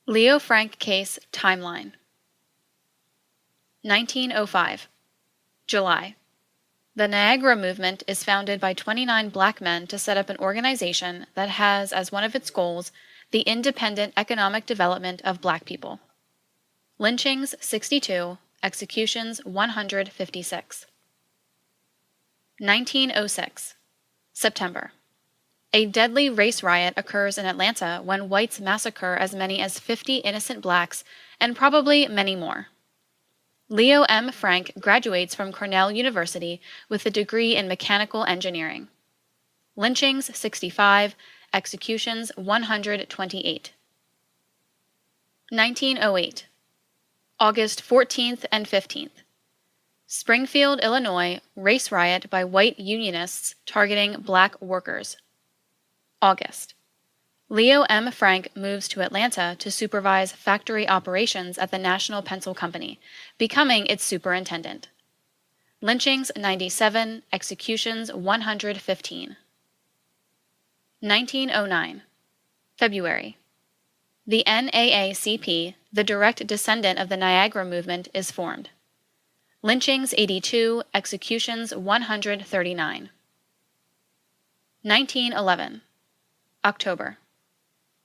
Leo Frank case timeline. 1905. July. The Niagara Movement is founded by 29 black men to set up an organization that has as one of its goals the independent economic development of black people. Lynchings 62, executions 156. 1906. September. A deadly race riot occurs in Atlanta when whites massacre as many as 50 innocent blacks and probably many more. Leo M. Frank graduates from Cornell University with a degree in mechanical engineering. Lynchings 65, executions 128. 1908. August 14th and 15th. Springfield, Illinois, race riot by white unionists targeting black workers. August. Leo M. Frank moves to Atlanta to supervise factory operations at the National Pencil Company, becoming its superintendent. Lynchings 97, executions 115. 1909. February. The NAACP, the direct descendant of the Niagara Movement, is formed. Lynchings 82, executions 139. 1911. October.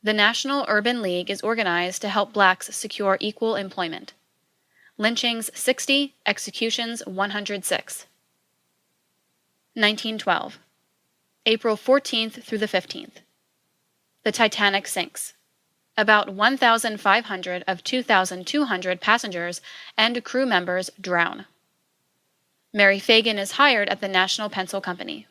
The National Urban League is organized to help blacks secure equal employment. Lynchings 60, executions 106. 1912. April 14th through the 15th. The Titanic sinks. About 1,500 of 2,200 passengers and crew members drown. Mary Phagan is hired at the National Pencil Company.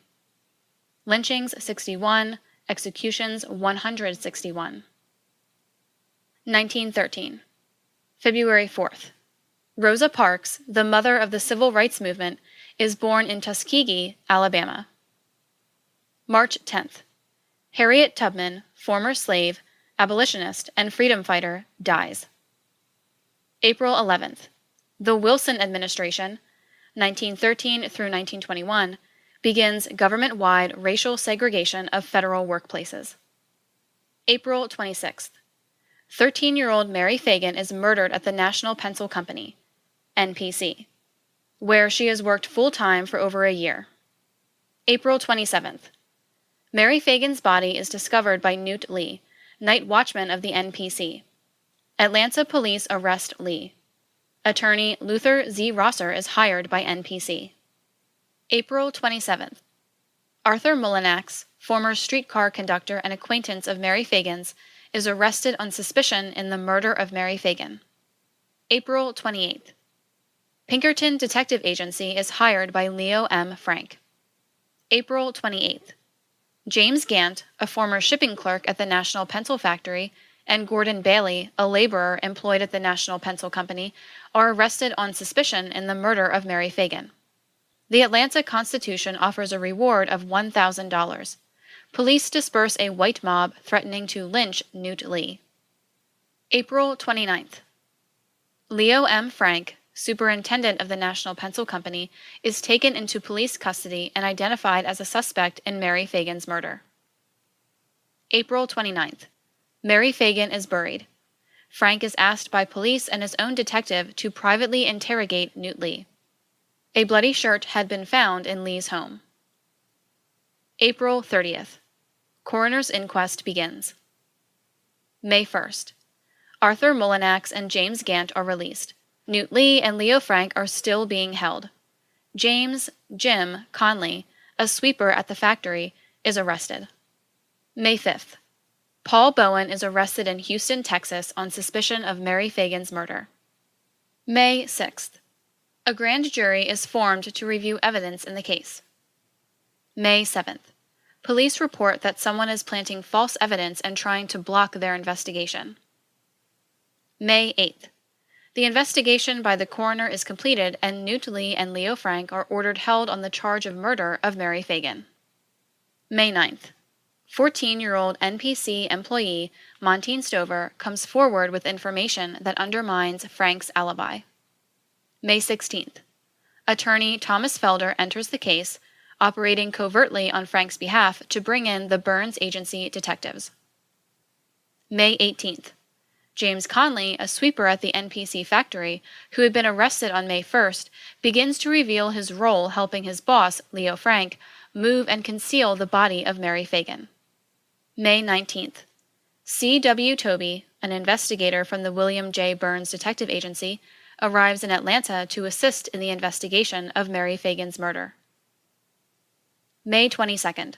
Lynchings 61, executions 161. 1913. February 4th. Rosa Parks, the mother of the Civil Rights Movement, is born in Tuskegee, Alabama. March 10th. Harriet Tubman, former slave, abolitionist, and freedom fighter, dies. April 11th. The Wilson administration, 1913 through 1921, begins government-wide racial segregation of federal workplaces. April 26th. 13-year-old Mary Phagan is murdered at the National Pencil Company, NPC, where she has worked full-time for over a year. April 27th. Mary Phagan's body is discovered by Newt Lee, night watchman of the NPC. Atlanta police arrest Lee. Attorney Luther Z. Rosser is hired by NPC. April 27th. Arthur Mullinax, former streetcar conductor and acquaintance of Mary Phagan's, is arrested on suspicion in the murder of Mary Phagan. April 28th. Pinkerton Detective Agency is hired by Leo M. Frank. April 28th. James Gant, a former shipping clerk at the National Pencil Factory, and Gordon Bailey, a laborer employed at the National Pencil Company, are arrested on suspicion in the murder of Mary Phagan. The Atlanta Constitution offers a reward of $1,000. Police disperse a white mob threatening to lynch Newt Lee. April 29th. Leo M. Frank, superintendent of the National Pencil Company, is taken into police custody and identified as a suspect in Mary Phagan's murder. April 29th. Mary Phagan is buried. Frank is asked by police and his own detective to privately interrogate Newt Lee. A bloody shirt had been found in Lee's home. April 30th. Coroner's inquest begins. May 1st. Arthur Mullinax and James Gant are released. Newt Lee and Leo Frank are still being held. James Jim Conley, a sweeper at the factory, is arrested. May 5th. Paul Bowen is arrested in Houston, Texas on suspicion of Mary Phagan's murder. May 6th. A grand jury is formed to review evidence in the case. May 7th. Police report that someone is planting false evidence and trying to block their investigation. May 8th. The investigation by the coroner is completed and Newt Lee and Leo Frank are ordered held on the charge of murder of Mary Phagan. May 9th. 14-year-old NPC employee Montine Stover comes forward with information that undermines Frank's alibi. May 16th. Attorney Thomas Felder enters the case, operating covertly on Frank's behalf to bring in the Burns Agency detectives. May 18th. James Conley, a sweeper at the NPC factory, who had been arrested on May 1st, begins to reveal his role helping his boss, Leo Frank, move and conceal the body of Mary Phagan. May 19th. C.W. Toby, an investigator from the William J. Burns Detective Agency, arrives in Atlanta to assist in the investigation of Mary Phagan's murder. May 22nd.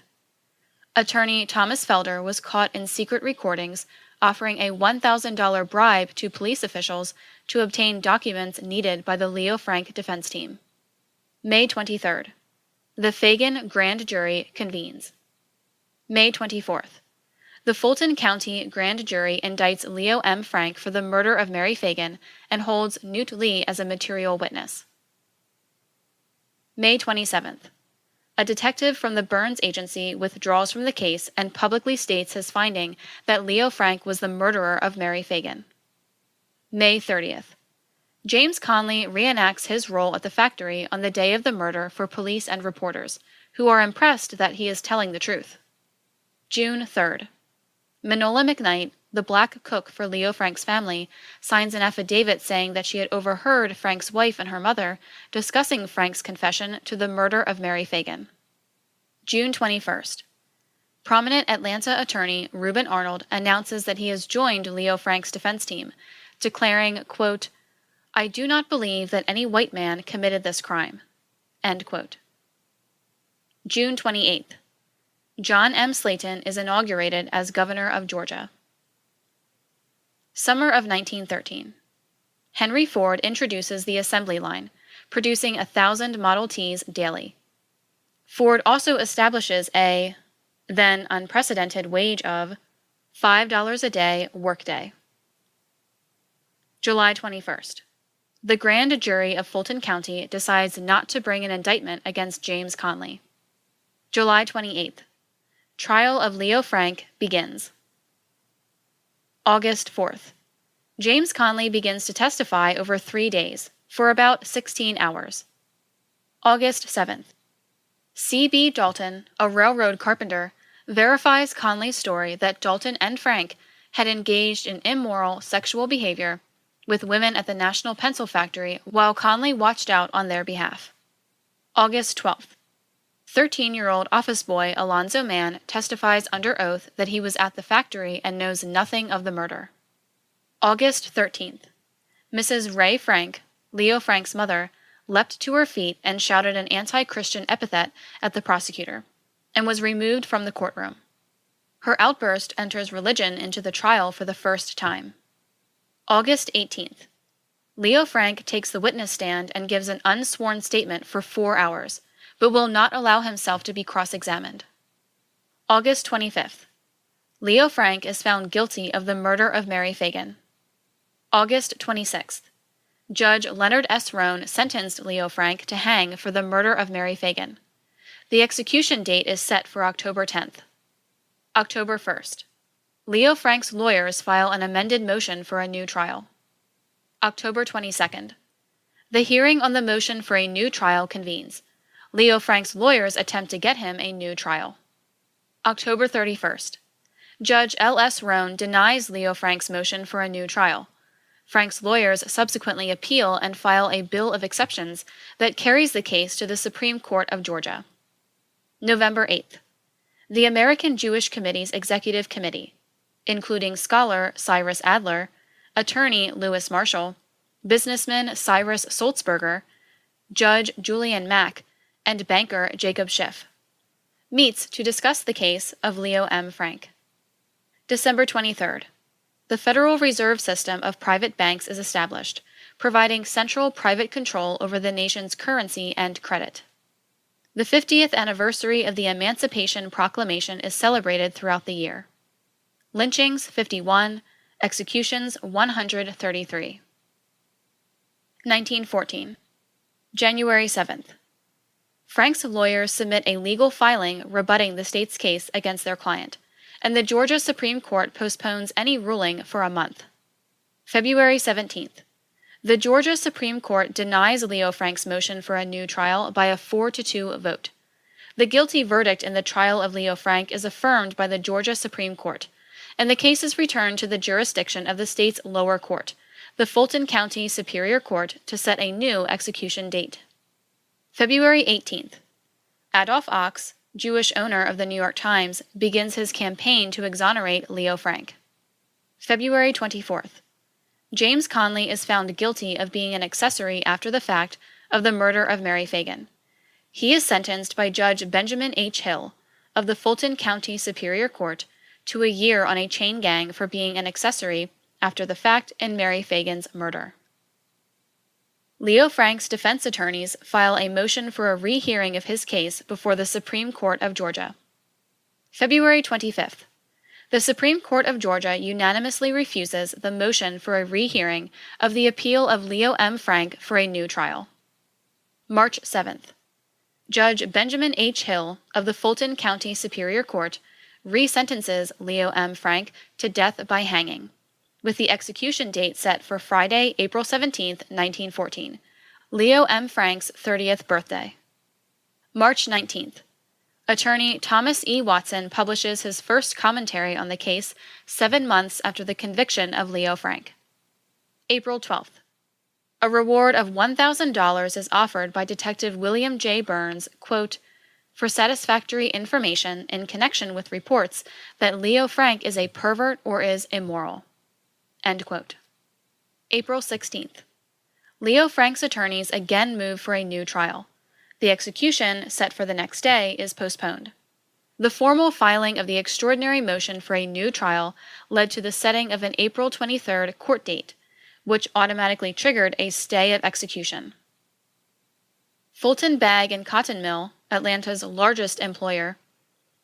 Attorney Thomas Felder was caught in secret recordings offering a $1,000 bribe to police officials to obtain documents needed by the Leo Frank defense team. May 23rd. The Phagan Grand Jury convenes. May 24th. The Fulton County Grand Jury indicts Leo M. Frank for the murder of Mary Phagan and holds Newt Lee as a material witness. May 27th. A detective from the Burns Agency withdraws from the case and publicly states his finding that Leo Frank was the murderer of Mary Phagan. May 30th. James Conley reenacts his role at the factory on the day of the murder for police and reporters, who are impressed that he is telling the truth. June 3rd. Manola McKnight, the black cook for Leo Frank's family, signs an affidavit saying that she had overheard Frank's wife and her mother discussing Frank's confession to the murder of Mary Phagan. June 21st. Prominent Atlanta attorney Reuben Arnold announces that he has joined Leo Frank's defense team, declaring, quote, "I do not believe that any white man committed this crime." End quote. June 28th. John M. Slayton is inaugurated as governor of Georgia. Summer of 1913. Henry Ford introduces the assembly line, producing 1,000 Model Ts daily. Ford also establishes a, then unprecedented, wage of $5 a day workday. July 21st. The Grand Jury of Fulton County decides not to bring an indictment against James Conley. July 28th. Trial of Leo Frank begins. August 4th. James Conley begins to testify over 3 days, for about 16 hours. August 7th. C.B. Dalton, a railroad carpenter, verifies Conley's story that Dalton and Frank had engaged in immoral sexual behavior with women at the National Pencil Factory while Conley watched out on their behalf. August 12th. 13-year-old office boy Alonzo Mann testifies under oath that he was at the factory and knows nothing of the murder. August 13th. Mrs. Ray Frank, Leo Frank's mother, leapt to her feet and shouted an anti-Christian epithet at the prosecutor, and was removed from the courtroom. Her outburst enters religion into the trial for the first time. August 18th. Leo Frank takes the witness stand and gives an unsworn statement for 4 hours, but will not allow himself to be cross-examined. August 25th. Leo Frank is found guilty of the murder of Mary Phagan. August 26th. Judge Leonard S. Roan sentenced Leo Frank to hang for the murder of Mary Phagan. The execution date is set for October 10th. October 1st. Leo Frank's lawyers file an amended motion for a new trial. October 22nd. The hearing on the motion for a new trial convenes. Leo Frank's lawyers attempt to get him a new trial. October 31st. Judge L.S. Roan denies Leo Frank's motion for a new trial. Frank's lawyers subsequently appeal and file a bill of exceptions that carries the case to the Supreme Court of Georgia. November 8th. The American Jewish Committee's Executive Committee, including scholar Cyrus Adler, attorney Lewis Marshall, businessman Cyrus Sulzberger, Judge Julian Mack, and banker Jacob Schiff, meets to discuss the case of Leo M. Frank. December 23rd. The Federal Reserve System of private banks is established, providing central private control over the nation's currency and credit. The 50th anniversary of the Emancipation Proclamation is celebrated throughout the year. Lynchings 51, executions 133. 1914. January 7th. Frank's lawyers submit a legal filing rebutting the state's case against their client, and the Georgia Supreme Court postpones any ruling for a month. February 17th. The Georgia Supreme Court denies Leo Frank's motion for a new trial by a 4-2 vote. The guilty verdict in the trial of Leo Frank is affirmed by the Georgia Supreme Court, and the case is returned to the jurisdiction of the state's lower court, the Fulton County Superior Court, to set a new execution date. February 18th. Adolph Ochs, Jewish owner of the New York Times, begins his campaign to exonerate Leo Frank. February 24th. James Conley is found guilty of being an accessory after the fact of the murder of Mary Phagan. He is sentenced by Judge Benjamin H. Hill of the Fulton County Superior Court to a year on a chain gang for being an accessory after the fact in Mary Phagan's murder. Leo Frank's defense attorneys file a motion for a rehearing of his case before the Supreme Court of Georgia. February 25th. The Supreme Court of Georgia unanimously refuses the motion for a rehearing of the appeal of Leo M. Frank for a new trial. March 7th. Judge Benjamin H. Hill of the Fulton County Superior Court resentences Leo M. Frank to death by hanging, with the execution date set for Friday, April 17, 1914, Leo M. Frank's 30th birthday. March 19th. Attorney Thomas E. Watson publishes his first commentary on the case 7 months after the conviction of Leo Frank. April 12th. A reward of $1,000 is offered by Detective William J. Burns, quote, for satisfactory information in connection with reports that Leo Frank is a pervert or is immoral. End quote. April 16th. Leo Frank's attorneys again move for a new trial. The execution, set for the next day, is postponed. The formal filing of the extraordinary motion for a new trial led to the setting of an April 23rd court date, which automatically triggered a stay of execution. Fulton Bag and Cotton Mill, Atlanta's largest employer,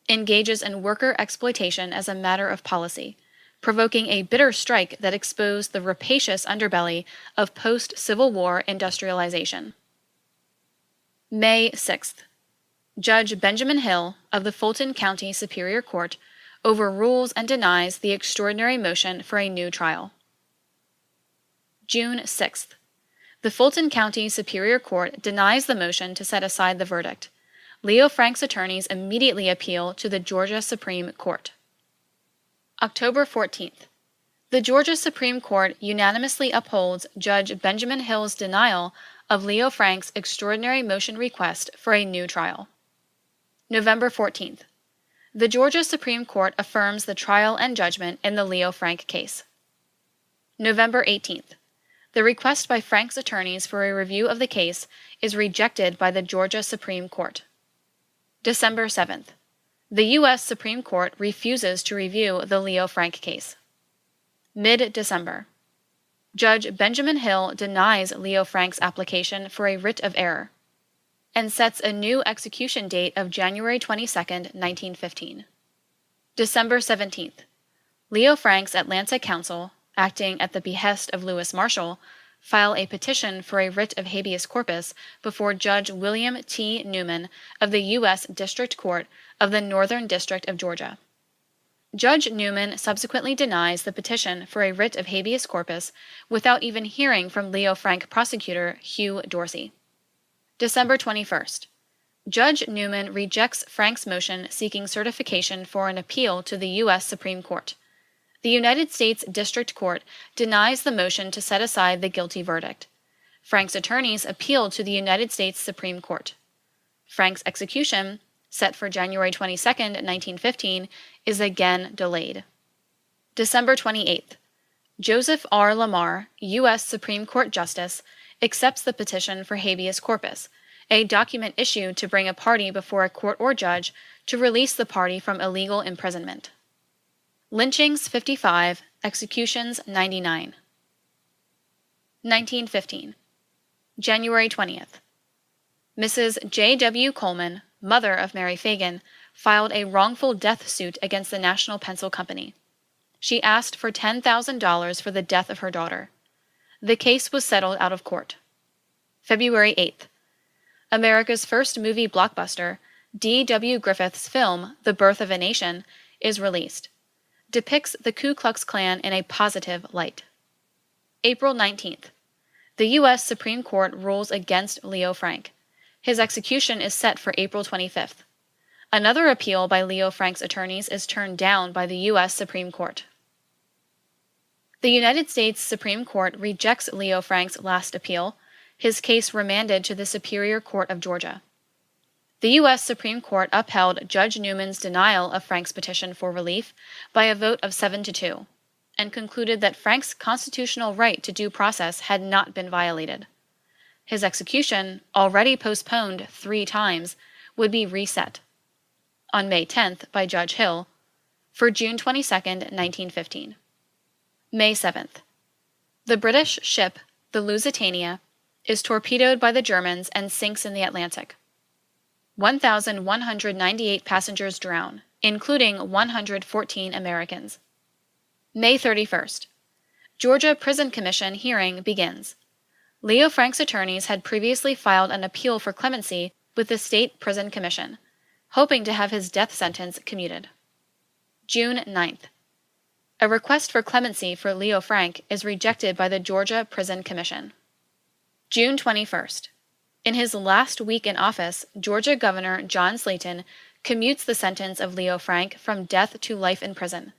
engages in worker exploitation as a matter of policy, provoking a bitter strike that exposed the rapacious underbelly of post-Civil War industrialization. May 6th. Judge Benjamin Hill of the Fulton County Superior Court overrules and denies the extraordinary motion for a new trial. June 6th. The Fulton County Superior Court denies the motion to set aside the verdict. Leo Frank's attorneys immediately appeal to the Georgia Supreme Court. October 14th. The Georgia Supreme Court unanimously upholds Judge Benjamin Hill's denial of Leo Frank's extraordinary motion request for a new trial. November 14th. The Georgia Supreme Court affirms the trial and judgment in the Leo Frank case. November 18th. The request by Frank's attorneys for a review of the case is rejected by the Georgia Supreme Court. December 7th. The U.S. Supreme Court refuses to review the Leo Frank case. Mid-December. Judge Benjamin Hill denies Leo Frank's application for a writ of error and sets a new execution date of January 22, 1915. December 17th. Leo Frank's Atlanta counsel, acting at the behest of Lewis Marshall, file a petition for a writ of habeas corpus before Judge William T. Newman of the U.S. District Court of the Northern District of Georgia. Judge Newman subsequently denies the petition for a writ of habeas corpus without even hearing from Leo Frank prosecutor Hugh Dorsey. December 21st. Judge Newman rejects Frank's motion seeking certification for an appeal to the U.S. Supreme Court. The United States District Court denies the motion to set aside the guilty verdict. Frank's attorneys appeal to the United States Supreme Court. Frank's execution, set for January 22, 1915, is again delayed. December 28th. Joseph R. Lamar, U.S. Supreme Court Justice, accepts the petition for habeas corpus, a document issued to bring a party before a court or judge to release the party from illegal imprisonment. Lynchings 55, executions 99. 1915. January 20th. Mrs. J. W. Coleman, mother of Mary Phagan, filed a wrongful death suit against the National Pencil Company. She asked for $10,000 for the death of her daughter. The case was settled out of court. February 8th. America's first movie blockbuster, D. W. Griffith's film, The Birth of a Nation, is released. Depicts the Ku Klux Klan in a positive light. April 19th. The U.S. Supreme Court rules against Leo Frank. His execution is set for April 25th. Another appeal by Leo Frank's attorneys is turned down by the U.S. Supreme Court. The United States Supreme Court rejects Leo Frank's last appeal, his case remanded to the Superior Court of Georgia. The U.S. Supreme Court upheld Judge Newman's denial of Frank's petition for relief by a vote of 7-2, and concluded that Frank's constitutional right to due process had not been violated. His execution, already postponed 3 times, would be reset on May 10th by Judge Hill for June 22, 1915. May 7th. The British ship, the Lusitania, is torpedoed by the Germans and sinks in the Atlantic. 1,198 passengers drown, including 114 Americans. May 31st. Georgia Prison Commission hearing begins. Leo Frank's attorneys had previously filed an appeal for clemency with the State Prison Commission, hoping to have his death sentence commuted. June 9th. A request for clemency for Leo Frank is rejected by the Georgia Prison Commission. June 21st. In his last week in office, Georgia Governor John Slayton commutes the sentence of Leo Frank from death to life in prison.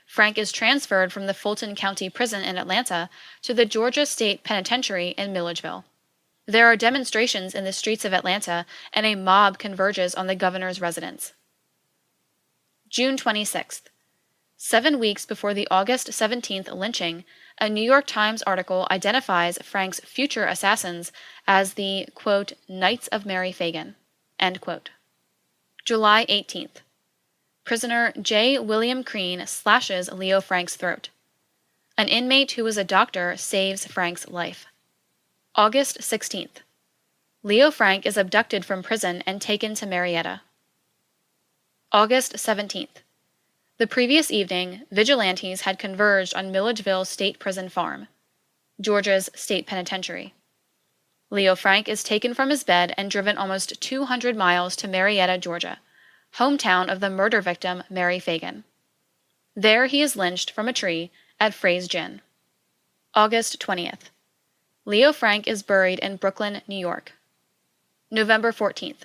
Frank is transferred from the Fulton County Prison in Atlanta to the Georgia State Penitentiary in Milledgeville. There are demonstrations in the streets of Atlanta, and a mob converges on the governor's residence. June 26th. 7 weeks before the August 17th lynching, a New York Times article identifies Frank's future assassins as the, quote, Knights of Mary Phagan, end quote. July 18th. Prisoner J. William Crean slashes Leo Frank's throat. An inmate who was a doctor saves Frank's life. August 16th. Leo Frank is abducted from prison and taken to Marietta. August 17th. The previous evening, vigilantes had converged on Milledgeville State Prison Farm, Georgia's state penitentiary. Leo Frank is taken from his bed and driven almost 200 miles to Marietta, Georgia, hometown of the murder victim Mary Phagan. There he is lynched from a tree at Fray's Gin. August 20th. Leo Frank is buried in Brooklyn, New York. November 14th.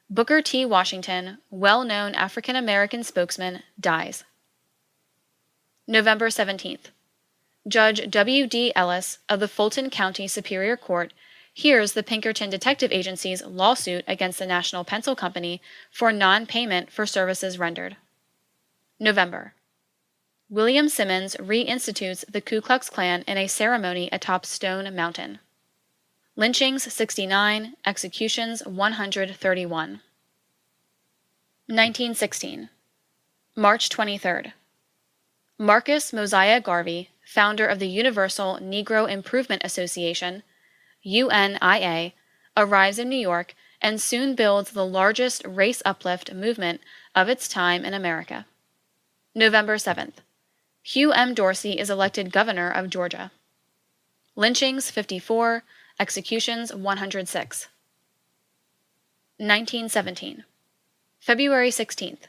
Booker T. Washington, well-known African-American spokesman, dies. November 17th. Judge W. D. Ellis of the Fulton County Superior Court hears the Pinkerton Detective Agency's lawsuit against the National Pencil Company for non-payment for services rendered. November. William Simmons reinstitutes the Ku Klux Klan in a ceremony atop Stone Mountain. Lynchings 69, executions 131. 1916. March 23rd. Marcus Mosiah Garvey, founder of the Universal Negro Improvement Association, UNIA, arrives in New York and soon builds the largest race uplift movement of its time in America. November 7th. Hugh M. Dorsey is elected governor of Georgia. Lynchings 54, executions 106. 1917. February 16th.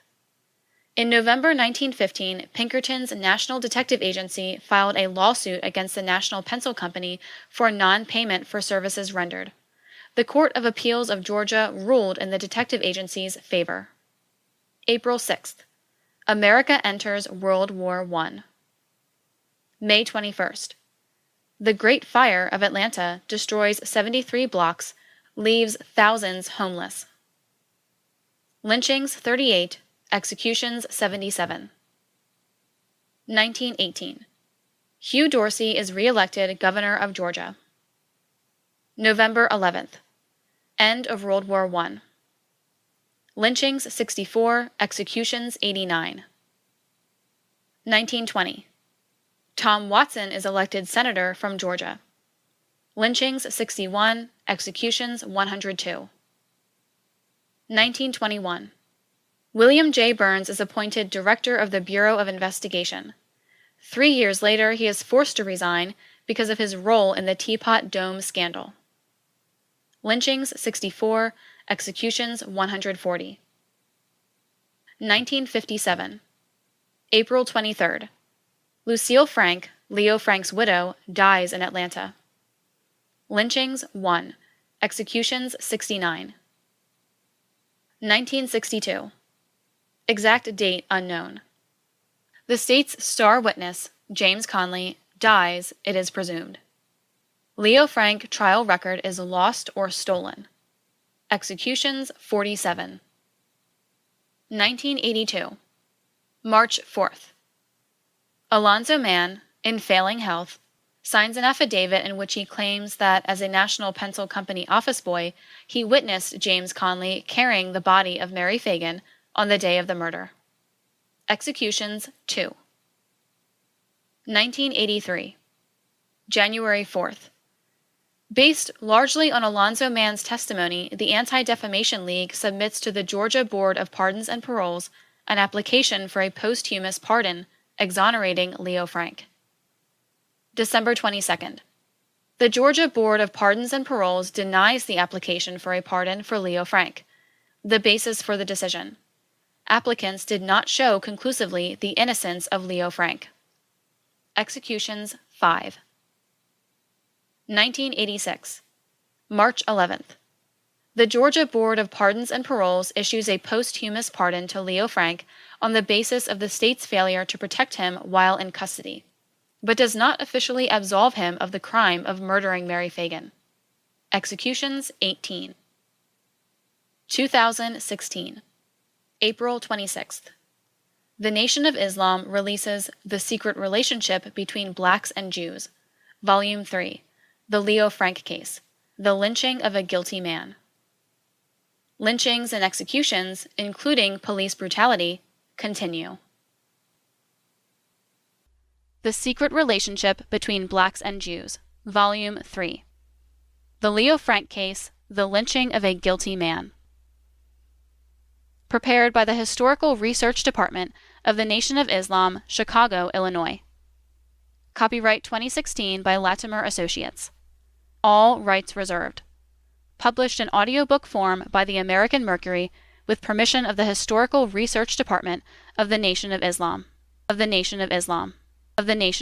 In November 1915, Pinkerton's National Detective Agency filed a lawsuit against the National Pencil Company for non-payment for services rendered. The Court of Appeals of Georgia ruled in the detective agency's favor. April 6th. America enters World War I. May 21st. The Great Fire of Atlanta destroys 73 blocks, leaves thousands homeless. Lynchings 38, executions 77. 1918. Hugh Dorsey is re-elected governor of Georgia. November 11th. End of World War I. Lynchings 64, executions 89. 1920. Tom Watson is elected senator from Georgia. Lynchings 61, executions 102. 1921. William J. Burns is appointed director of the Bureau of Investigation. 3 years later, he is forced to resign because of his role in the Teapot Dome scandal. Lynchings 64, executions 140. 1957. April 23rd. Lucille Frank, Leo Frank's widow, dies in Atlanta. Lynchings 1, executions 69. 1962. Exact date unknown. The state's star witness, James Conley, dies, it is presumed. Leo Frank trial record is lost or stolen. Executions 47. 1982. March 4th. Alonzo Mann, in failing health, signs an affidavit in which he claims that as a National Pencil Company office boy, he witnessed James Conley carrying the body of Mary Phagan on the day of the murder. Executions 2. 1983. January 4th. Based largely on Alonzo Mann's testimony, the Anti-Defamation League submits to the Georgia Board of Pardons and Paroles an application for a posthumous pardon exonerating Leo Frank. December 22nd. The Georgia Board of Pardons and Paroles denies the application for a pardon for Leo Frank. The basis for the decision: applicants did not show conclusively the innocence of Leo Frank. Executions 5. 1986. March 11th. The Georgia Board of Pardons and Paroles issues a posthumous pardon to Leo Frank on the basis of the state's failure to protect him while in custody, but does not officially absolve him of the crime of murdering Mary Phagan. Executions 18. 2016. April 26th. The Nation of Islam releases The Secret Relationship Between Blacks and Jews, Volume 3, The Leo Frank Case, The Lynching of a Guilty Man. Lynchings and executions, including police brutality, continue. The Secret Relationship Between Blacks and Jews, Volume 3, The Leo Frank Case, The Lynching of a Guilty Man. Prepared by the Historical Research Department of the Nation of Islam, Chicago, Illinois. Copyright 2016 by Latimer Associates. All rights reserved. Published in audiobook form by the American Mercury with permission of the Historical Research Department of the Nation of Islam.